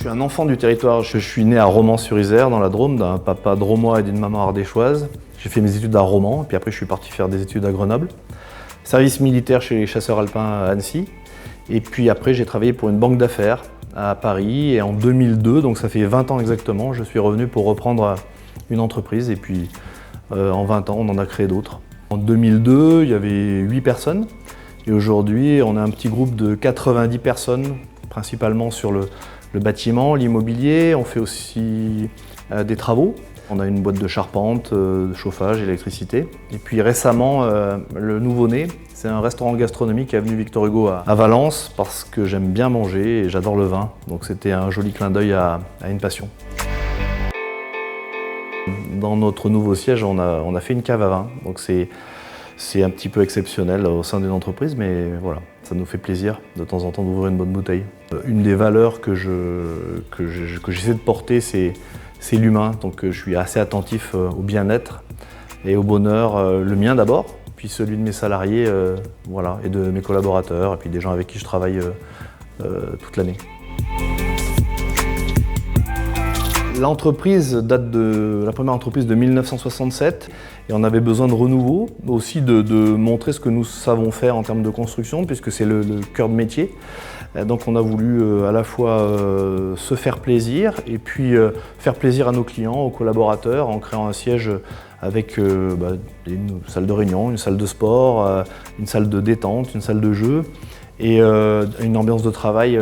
suis un enfant du territoire. Je suis né à Romans-sur-Isère, dans la Drôme, d'un papa drômois et d'une maman ardéchoise. J'ai fait mes études à Romans, puis après je suis parti faire des études à Grenoble. Service militaire chez les chasseurs alpins à Annecy. Et puis après j'ai travaillé pour une banque d'affaires à Paris. Et en 2002, donc ça fait 20 ans exactement, je suis revenu pour reprendre une entreprise. Et puis en 20 ans, on en a créé d'autres. En 2002, il y avait 8 personnes. Et aujourd'hui, on a un petit groupe de 90 personnes, principalement sur le bâtiment, l'immobilier. On fait aussi des travaux. On a une boîte de charpente, de chauffage, électricité. Et puis récemment, le nouveau-né, c'est un restaurant gastronomique avenue Victor Hugo à Valence, parce que j'aime bien manger et j'adore le vin. Donc c'était un joli clin d'œil à une passion. Dans notre nouveau siège, on a fait une cave à vin. Donc c'est un petit peu exceptionnel au sein d'une entreprise, mais voilà, ça nous fait plaisir de temps en temps d'ouvrir une bonne bouteille. Une des valeurs que j'essaie de porter, c'est l'humain. Donc je suis assez attentif au bien-être et au bonheur, le mien d'abord, puis celui de mes salariés, voilà, et de mes collaborateurs, et puis des gens avec qui je travaille toute l'année. L'entreprise date de la première entreprise de 1967 et on avait besoin de renouveau, aussi de montrer ce que nous savons faire en termes de construction, puisque c'est le cœur de métier. Donc on a voulu à la fois se faire plaisir et puis faire plaisir à nos clients, aux collaborateurs, en créant un siège avec une salle de réunion, une salle de sport, une salle de détente, une salle de jeu et une ambiance de travail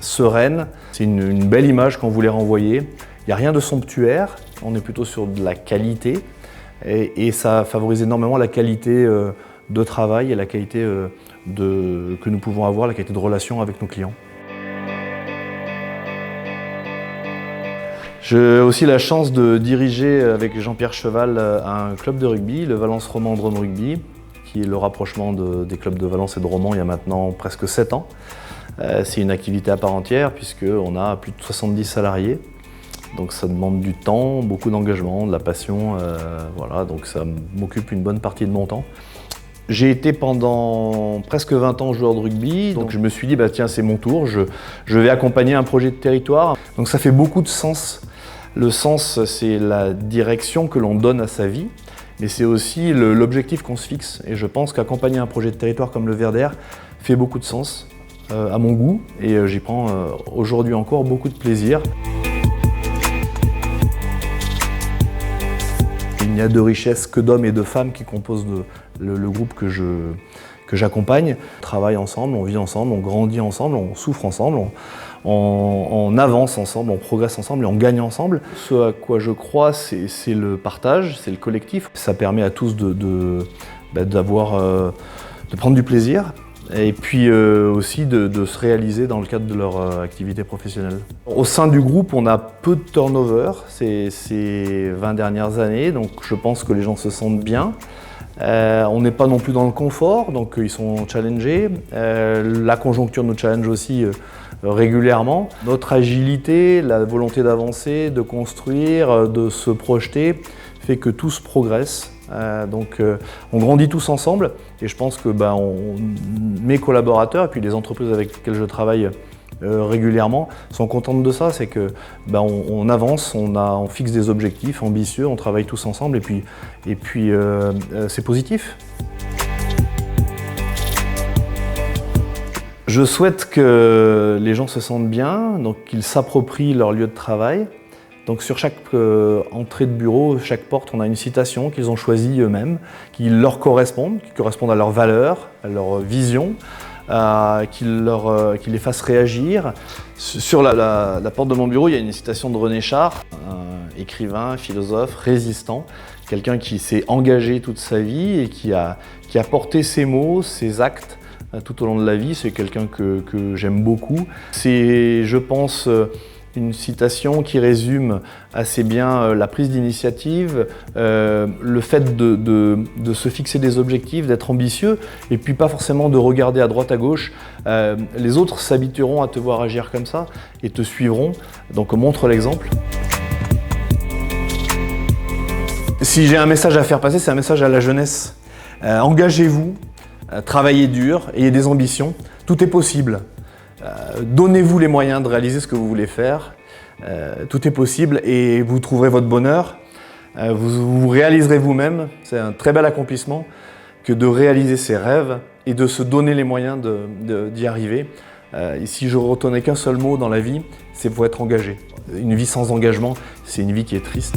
sereine. C'est une belle image qu'on voulait renvoyer. Il n'y a rien de somptuaire, on est plutôt sur de la qualité et ça favorise énormément la qualité de travail et la qualité que nous pouvons avoir, la qualité de relation avec nos clients. J'ai aussi la chance de diriger avec Jean-Pierre Cheval un club de rugby, le Valence Romans Drôme Rugby, qui est le rapprochement des clubs de Valence et de Romans il y a maintenant presque 7 ans. C'est une activité à part entière puisqu'on a plus de 70 salariés. Donc ça demande du temps, beaucoup d'engagement, de la passion, voilà, donc ça m'occupe une bonne partie de mon temps. J'ai été pendant presque 20 ans joueur de rugby, donc je me suis dit tiens, c'est mon tour, je vais accompagner un projet de territoire. Donc ça fait beaucoup de sens. Le sens, c'est la direction que l'on donne à sa vie, mais c'est aussi l'objectif qu'on se fixe. Et je pense qu'accompagner un projet de territoire comme le Verder fait beaucoup de sens à mon goût et j'y prends aujourd'hui encore beaucoup de plaisir. Il n'y a de richesse que d'hommes et de femmes qui composent le groupe que j'accompagne. On travaille ensemble, on vit ensemble, on grandit ensemble, on souffre ensemble, on avance ensemble, on progresse ensemble et on gagne ensemble. Ce à quoi je crois, c'est le partage, c'est le collectif. Ça permet à tous de prendre du plaisir. Et puis aussi de se réaliser dans le cadre de leur activité professionnelle. Au sein du groupe, on a peu de turnover ces 20 dernières années, donc je pense que les gens se sentent bien. On n'est pas non plus dans le confort, donc ils sont challengés. La conjoncture nous challenge aussi régulièrement. Notre agilité, la volonté d'avancer, de construire, de se projeter, fait que tous progressent. Donc on grandit tous ensemble et je pense que mes collaborateurs et puis les entreprises avec lesquelles je travaille régulièrement sont contentes de ça, c'est que on avance, on fixe des objectifs ambitieux, on travaille tous ensemble et puis c'est positif. Je souhaite que les gens se sentent bien, donc qu'ils s'approprient leur lieu de travail. Donc sur chaque entrée de bureau, chaque porte, on a une citation qu'ils ont choisie eux-mêmes, qui leur correspondent, qui correspondent à leurs valeurs, à leur vision, qui les fassent réagir. Sur la porte de mon bureau, il y a une citation de René Char, un écrivain, philosophe, résistant, quelqu'un qui s'est engagé toute sa vie et qui a porté ses mots, ses actes tout au long de la vie. C'est quelqu'un que j'aime beaucoup. C'est, je pense, une citation qui résume assez bien la prise d'initiative, le fait de se fixer des objectifs, d'être ambitieux et puis pas forcément de regarder à droite à gauche. Les autres s'habitueront à te voir agir comme ça et te suivront, donc montre l'exemple. Si j'ai un message à faire passer, c'est un message à la jeunesse. Engagez-vous, travaillez dur, ayez des ambitions, tout est possible. Donnez-vous les moyens de réaliser ce que vous voulez faire. Tout est possible et vous trouverez votre bonheur. Vous réaliserez vous-même. C'est un très bel accomplissement que de réaliser ses rêves et de se donner les moyens d'y arriver. Et si je retenais qu'un seul mot dans la vie, c'est pour être engagé. Une vie sans engagement, c'est une vie qui est triste.